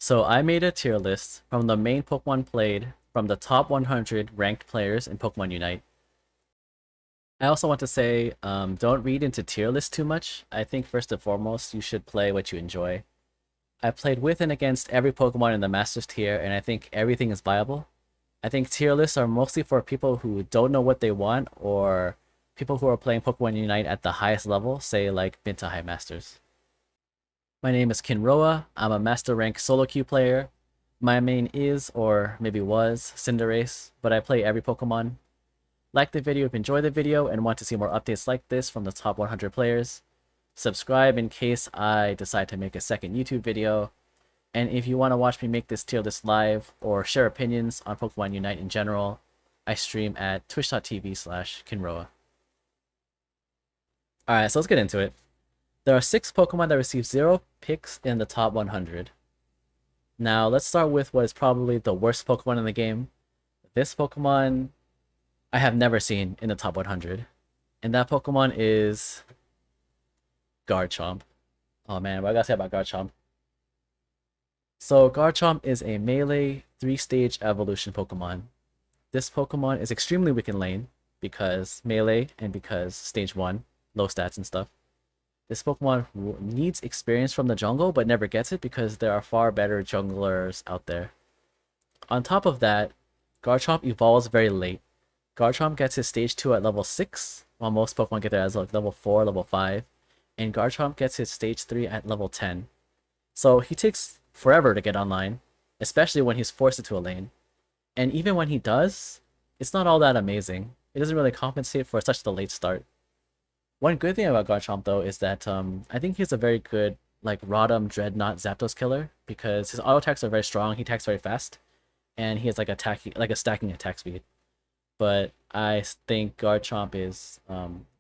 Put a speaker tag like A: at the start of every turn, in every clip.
A: So I made a tier list from the main Pokemon played from the top 100 ranked players in Pokemon Unite. I also want to say, don't read into tier lists too much. I think first and foremost, you should play what you enjoy. I played with and against every Pokemon in the Masters tier, and I think everything is viable. I think tier lists are mostly for people who don't know what they want, or people who are playing Pokemon Unite at the highest level, say like mid to high Masters. My name is Kynroa. I'm a Master Rank solo queue player. My main is, or maybe was, Cinderace, but I play every Pokemon. Like the video if you enjoy the video and want to see more updates like this from the top 100 players. Subscribe in case I decide to make a second YouTube video. And if you want to watch me make this tier list live or share opinions on Pokemon Unite in general, I stream at twitch.tv/Kynroa. Alright, so let's get into it. There are 6 Pokemon that receive 0 picks in the top 100. Now, let's start with what is probably the worst Pokemon in the game. This Pokemon I have never seen in the top 100. And that Pokemon is Garchomp. Oh man, what I gotta say about Garchomp? So Garchomp is a melee 3-stage evolution Pokemon. This Pokemon is extremely weak in lane because melee and because stage 1, low stats and stuff. This Pokemon needs experience from the jungle but never gets it because there are far better junglers out there. On top of that, Garchomp evolves very late. Garchomp gets his stage 2 at level 6, while most Pokemon get there as like level 4, level 5, and Garchomp gets his stage 3 at level 10. So he takes forever to get online, especially when he's forced into a lane. And even when he does, it's not all that amazing. It doesn't really compensate for such the late start. One good thing about Garchomp though is that I think he's a very good like Rotom, Dreadnought, Zapdos killer because his auto attacks are very strong, he attacks very fast, and he has like a stacking attack speed. But I think Garchomp is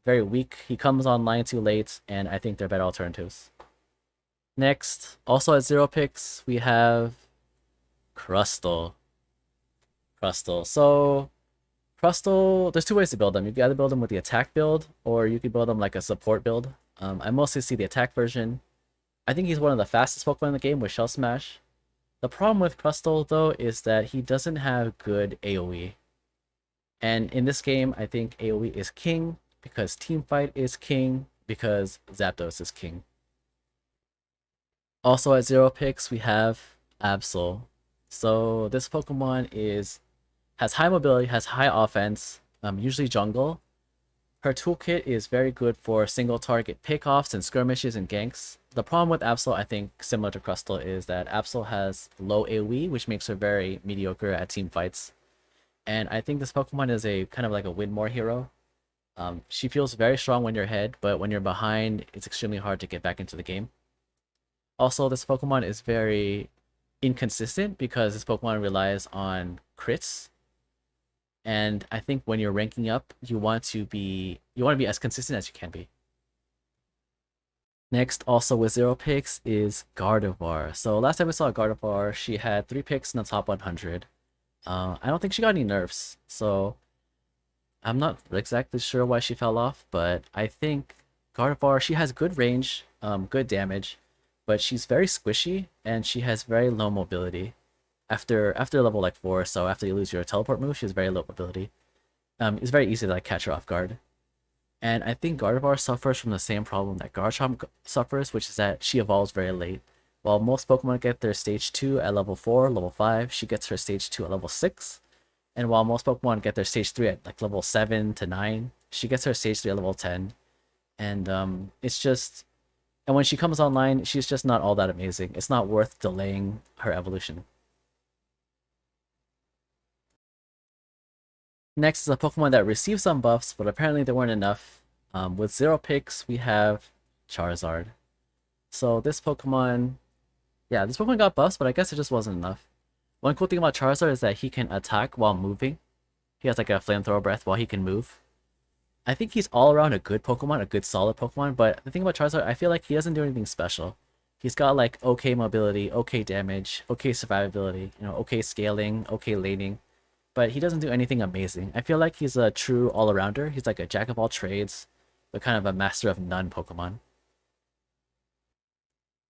A: very weak. He comes online too late, and I think they're better alternatives. Next, also at 0 picks, we have Crustle. So Crustle, there's 2 ways to build them. You can either build them with the attack build, or you can build them like a support build. I mostly see the attack version. I think he's one of the fastest Pokemon in the game with Shell Smash. The problem with Crustle, though, is that he doesn't have good AoE. And in this game, I think AoE is king, because Teamfight is king, because Zapdos is king. Also at 0 picks, we have Absol. So this Pokemon has high mobility, has high offense, usually jungle. Her toolkit is very good for single target pickoffs and skirmishes and ganks. The problem with Absol, I think, similar to Crustle, is that Absol has low AoE, which makes her very mediocre at team fights. And I think this Pokemon is a kind of like a win more hero. She feels very strong when you're ahead, but when you're behind, it's extremely hard to get back into the game. Also, this Pokemon is very inconsistent because this Pokemon relies on crits. And I think when you're ranking up, you want to be as consistent as you can be. Next, also with 0 picks, is Gardevoir. So last time we saw Gardevoir, she had 3 picks in the top 100. I don't think she got any nerfs, so I'm not exactly sure why she fell off, but I think Gardevoir, she has good range, good damage, but she's very squishy and she has very low mobility. After level like 4, so after you lose your teleport move, she has very low mobility. It's very easy to like catch her off guard. And I think Gardevoir suffers from the same problem that Garchomp suffers, which is that she evolves very late. While most Pokemon get their stage 2 at level 4, level 5, she gets her stage 2 at level 6. And while most Pokemon get their stage 3 at like level 7 to 9, she gets her stage 3 at level 10. And it's just... And when she comes online, she's just not all that amazing. It's not worth delaying her evolution. Next is a Pokemon that received some buffs, but apparently there weren't enough. With 0 picks, we have Charizard. So this Pokemon... Yeah, this Pokemon got buffs, but I guess it just wasn't enough. One cool thing about Charizard is that he can attack while moving. He has like a flamethrower breath while he can move. I think he's all around a good Pokemon, a good solid Pokemon, but the thing about Charizard, I feel like he doesn't do anything special. He's got like okay mobility, okay damage, okay survivability, okay scaling, okay laning, but he doesn't do anything amazing. I feel like he's a true all-arounder. He's like a jack of all trades, but kind of a master of none Pokemon.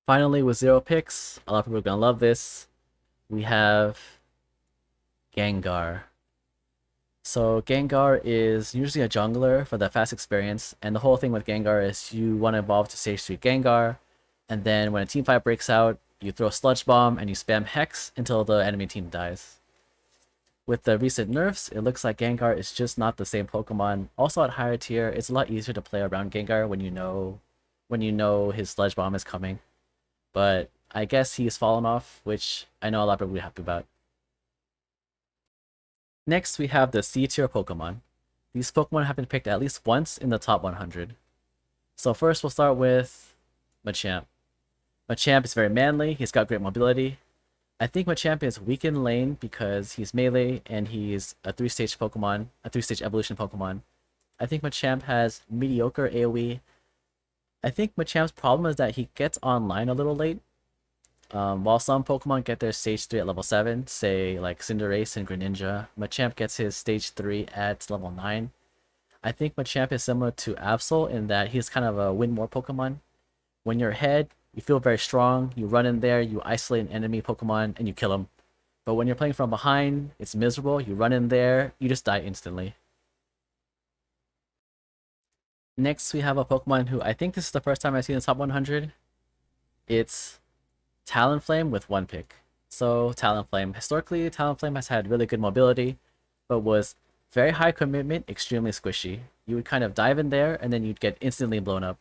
A: Finally, with 0 picks, a lot of people are gonna love this. We have Gengar. So Gengar is usually a jungler for the fast experience, and the whole thing with Gengar is you want to evolve to stage 3 Gengar, and then when a team fight breaks out, you throw Sludge Bomb and you spam Hex until the enemy team dies. With the recent nerfs, it looks like Gengar is just not the same Pokemon. Also at higher tier, it's a lot easier to play around Gengar when you know his Sludge Bomb is coming. But I guess he's fallen off, which I know a lot of people will be happy about. Next, we have the C tier Pokemon. These Pokemon have been picked at least once in the top 100. So first, we'll start with Machamp. Machamp is very manly. He's got great mobility. I think Machamp is weak in lane because he's melee and he's a 3-stage Pokemon, a 3-stage evolution Pokemon. I think Machamp has mediocre AoE. I think Machamp's problem is that he gets online a little late. While some Pokemon get their stage 3 at level 7, say like Cinderace and Greninja, Machamp gets his stage 3 at level 9. I think Machamp is similar to Absol in that he's kind of a win more Pokemon. When you're ahead, you feel very strong, you run in there, you isolate an enemy Pokemon, and you kill him. But when you're playing from behind, it's miserable, you run in there, you just die instantly. Next, we have a Pokemon who I think this is the first time I've seen in the top 100. It's Talonflame with 1 pick. So Talonflame, historically, Talonflame has had really good mobility, but was very high commitment, extremely squishy. You would kind of dive in there, and then you'd get instantly blown up.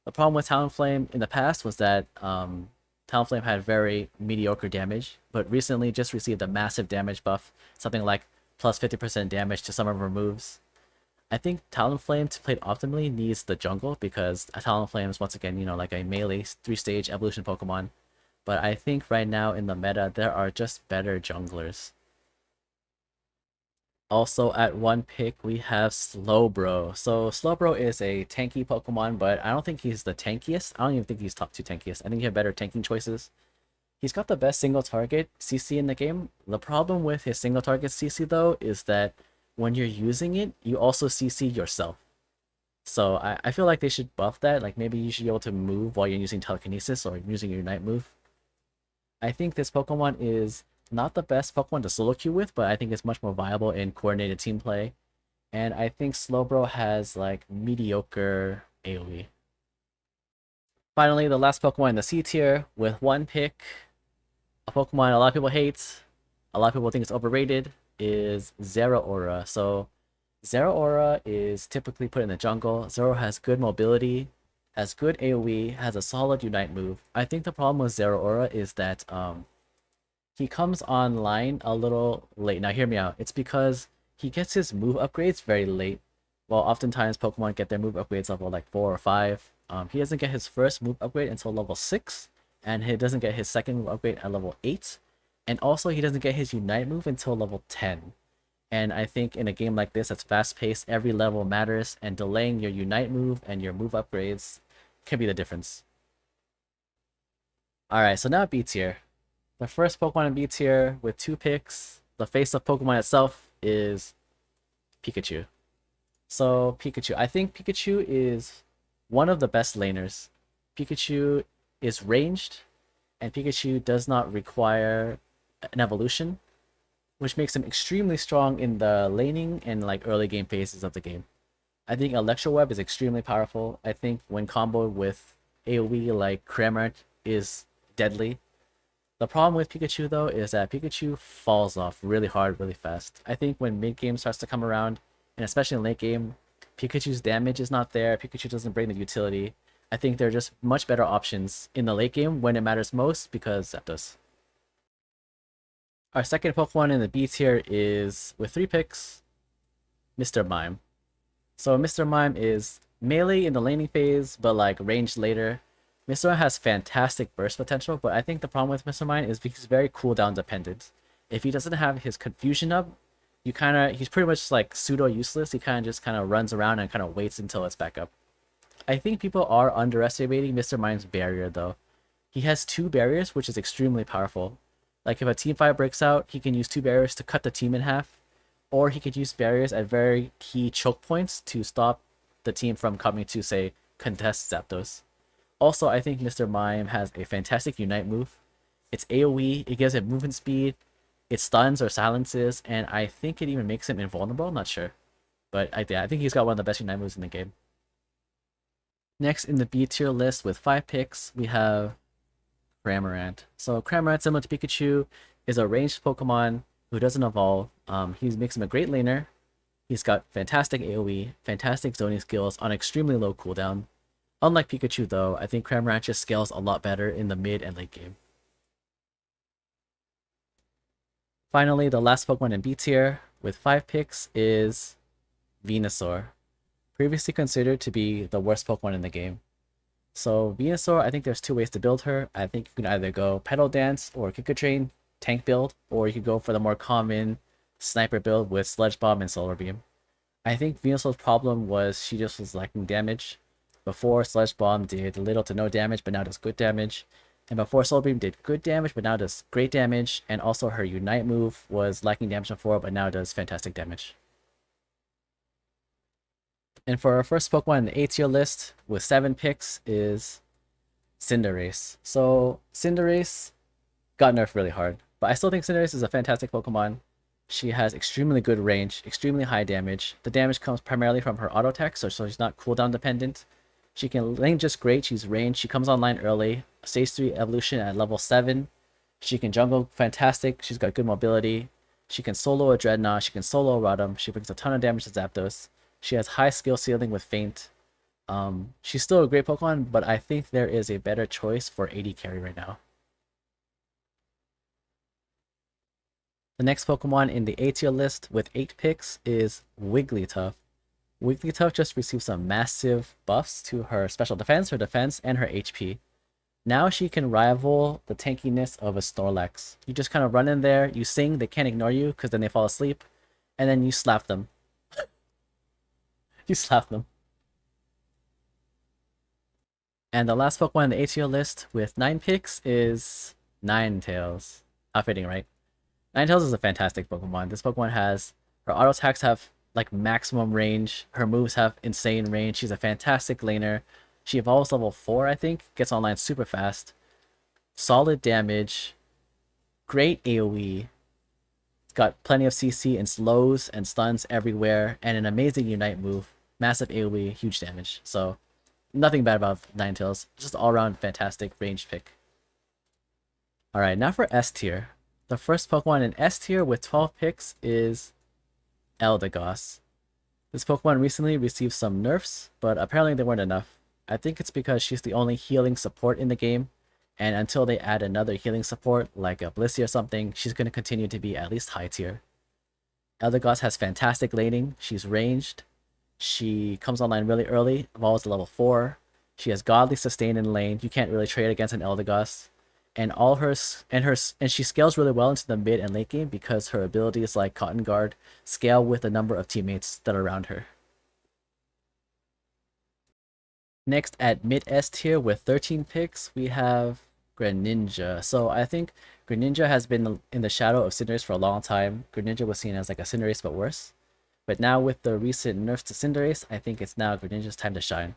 A: The problem with Talonflame in the past was that Talonflame had very mediocre damage, but recently just received a massive damage buff, something like plus 50% damage to some of her moves. I think Talonflame, to play it optimally, needs the jungle because Talonflame is once again, like a melee 3-stage evolution Pokemon. But I think right now in the meta, there are just better junglers. Also at 1 pick, we have Slowbro. So Slowbro is a tanky Pokemon, but I don't think he's the tankiest. I don't even think he's top 2 tankiest. I think you have better tanking choices. He's got the best single target CC in the game. The problem with his single target CC though is that when you're using it, you also CC yourself. So I feel like they should buff that. Like maybe you should be able to move while you're using telekinesis or using your Unite move. I think this Pokemon is not the best Pokemon to solo queue with, but I think it's much more viable in coordinated team play. And I think Slowbro has like mediocre AoE. Finally, the last Pokemon in the C tier with 1 pick, a Pokemon a lot of people hate, a lot of people think it's overrated, is Zeraora. So Zeraora is typically put in the jungle. Zeraora has good mobility, has good AoE, has a solid Unite move. I think the problem with Zeraora is that he comes online a little late. Now hear me out. It's because he gets his move upgrades very late. While oftentimes Pokemon get their move upgrades level like 4 or 5. He doesn't get his first move upgrade until level 6. And he doesn't get his second move upgrade at level 8. And also he doesn't get his Unite move until level 10. And I think in a game like this that's fast paced, every level matters, and delaying your Unite move and your move upgrades can be the difference. Alright, so now B tier. The first Pokemon in B tier with 2 picks, the face of Pokemon itself, is Pikachu. So Pikachu, I think Pikachu is one of the best laners. Pikachu is ranged, and Pikachu does not require an evolution, which makes him extremely strong in the laning and like early game phases of the game. I think Electro Web is extremely powerful. I think when comboed with AoE like Cramorant is deadly. The problem with Pikachu though is that Pikachu falls off really hard, really fast. I think when mid game starts to come around, and especially in late game, Pikachu's damage is not there. Pikachu doesn't bring the utility. I think there are just much better options in the late game when it matters most because Zapdos. Our second Pokemon in the B tier is, with 3 picks, Mr. Mime. So Mr. Mime is melee in the laning phase, but like ranged later. Mr. Mime has fantastic burst potential, but I think the problem with Mr. Mime is he's very cooldown dependent. If he doesn't have his confusion up, he's pretty much like pseudo useless. He just runs around and waits until it's back up. I think people are underestimating Mr. Mime's barrier though. He has 2 barriers, which is extremely powerful. Like if a team fight breaks out, he can use 2 barriers to cut the team in half, or he could use barriers at very key choke points to stop the team from coming to, say, contest Zapdos. Also, I think Mr. Mime has a fantastic Unite move. It's AoE, it gives him movement speed, it stuns or silences, and I think it even makes him invulnerable. I'm not sure. But yeah, I think he's got one of the best Unite moves in the game. Next in the B tier list with 5 picks, we have Cramorant. So Cramorant, similar to Pikachu, is a ranged Pokemon who doesn't evolve. He makes him a great laner. He's got fantastic AoE, fantastic zoning skills on extremely low cooldown. Unlike Pikachu though, I think Cramorant just scales a lot better in the mid and late game. Finally, the last Pokemon in B tier with 5 picks is Venusaur. Previously considered to be the worst Pokemon in the game. So Venusaur, I think there's 2 ways to build her. I think you can either go Petal Dance or Kick a Train tank build, or you could go for the more common sniper build with Sludge Bomb and Solar Beam. I think Venusaur's problem was she just was lacking damage. Before, Sludge Bomb did little to no damage, but now does good damage. And before, Solar Beam did good damage, but now does great damage. And also her Unite move was lacking damage before, but now does fantastic damage. And for our first Pokemon in the A tier list with 7 picks is Cinderace. So Cinderace got nerfed really hard, but I still think Cinderace is a fantastic Pokemon. She has extremely good range, extremely high damage. The damage comes primarily from her auto attack, so she's not cooldown dependent. She can lane just great, she's ranged, she comes online early. Stage 3 evolution at level 7. She can jungle fantastic, she's got good mobility. She can solo a Dreadnought, she can solo a Rotom, she brings a ton of damage to Zapdos. She has high skill ceiling with Feint. She's still a great Pokemon, but I think there is a better choice for AD carry right now. The next Pokemon in the A tier list with 8 picks is Wigglytuff. Wigglytuff just received some massive buffs to her special defense, and her HP. Now she can rival the tankiness of a Snorlax. You just kind of run in there, you sing, they can't ignore you because then they fall asleep, and then you slap them. You slap them. And the last Pokemon in the A tier list with 9 picks is Ninetales. Not fitting, right? Ninetales is a fantastic Pokemon. This Pokemon has her auto attacks have like maximum range. Her moves have insane range. She's a fantastic laner. She evolves level 4, I think. Gets online super fast. Solid damage. Great AoE. Got plenty of CC and slows and stuns everywhere. And an amazing Unite move. Massive AoE, huge damage. So nothing bad about Ninetales. Just all around fantastic ranged pick. Alright, now for S tier. The first Pokemon in S tier with 12 picks is Eldegoss. This Pokemon recently received some nerfs, but apparently they weren't enough. I think it's because she's the only healing support in the game, and until they add another healing support, like a Blissey or something, she's going to continue to be at least high tier. Eldegoss has fantastic laning, she's ranged, she comes online really early, evolves to level 4, she has godly sustain in lane, you can't really trade against an Eldegoss. And she scales really well into the mid and late game because her abilities like Cotton Guard scale with the number of teammates that are around her. Next at mid S tier with 13 picks, we have Greninja. So I think Greninja has been in the shadow of Cinderace for a long time. Greninja was seen as like a Cinderace but worse. But now with the recent nerfs to Cinderace, I think it's now Greninja's time to shine.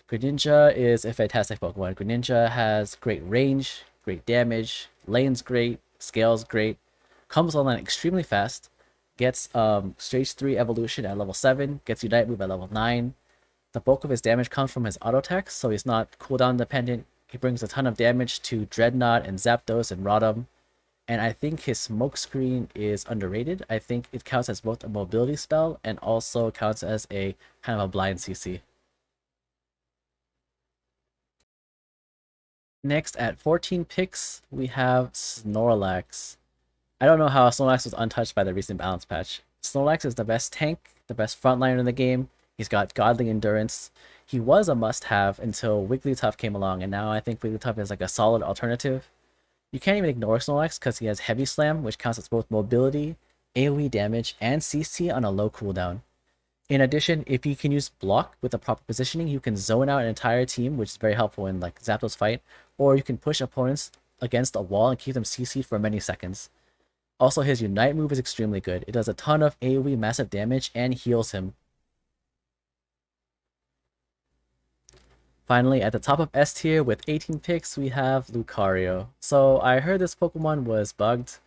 A: Greninja is a fantastic Pokemon. Greninja has great range, great damage, lane's great, scales great, comes online extremely fast, gets stage 3 evolution at level 7, gets Unite move at level 9. The bulk of his damage comes from his auto attacks, so he's not cooldown dependent. He brings a ton of damage to Dreadnought and Zapdos and Rotom. And I think his Smokescreen is underrated. I think it counts as both a mobility spell and also counts as a kind of a blind CC. Next, at 14 picks, we have Snorlax. I don't know how Snorlax was untouched by the recent balance patch. Snorlax is the best tank, the best frontliner in the game. He's got godly endurance. He was a must-have until Wigglytuff came along, and now I think Wigglytuff is like a solid alternative. You can't even ignore Snorlax because he has Heavy Slam, which counts as both mobility, AoE damage, and CC on a low cooldown. In addition, if you can use block with the proper positioning, you can zone out an entire team, which is very helpful in like Zapdos fight, or you can push opponents against a wall and keep them CC'd for many seconds. Also, his Unite move is extremely good. It does a ton of AoE massive damage and heals him. Finally, at the top of S tier with 18 picks, we have Lucario. So I heard this Pokemon was bugged.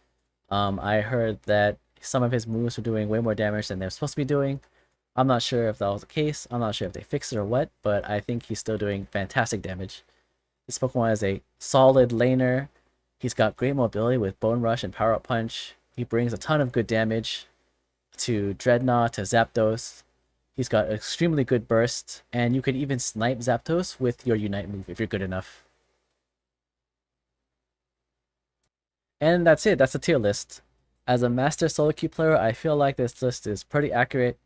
A: I heard that some of his moves were doing way more damage than they're supposed to be doing. I'm not sure if that was the case. I'm not sure if they fixed it or what, but I think he's still doing fantastic damage. This Pokemon is a solid laner. He's got great mobility with Bone Rush and Power Up Punch. He brings a ton of good damage to Dreadnought, to Zapdos. He's got extremely good burst, and you could even snipe Zapdos with your Unite move if you're good enough. And that's it, that's the tier list. As a Master Solo Queue player, I feel like this list is pretty accurate.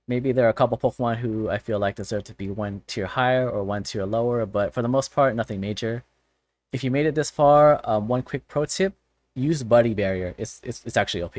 A: Maybe there are a couple Pokemon who I feel like deserve to be one tier higher or one tier lower, but for the most part, nothing major. If you made it this far, one quick pro tip: use Buddy Barrier. It's actually OP.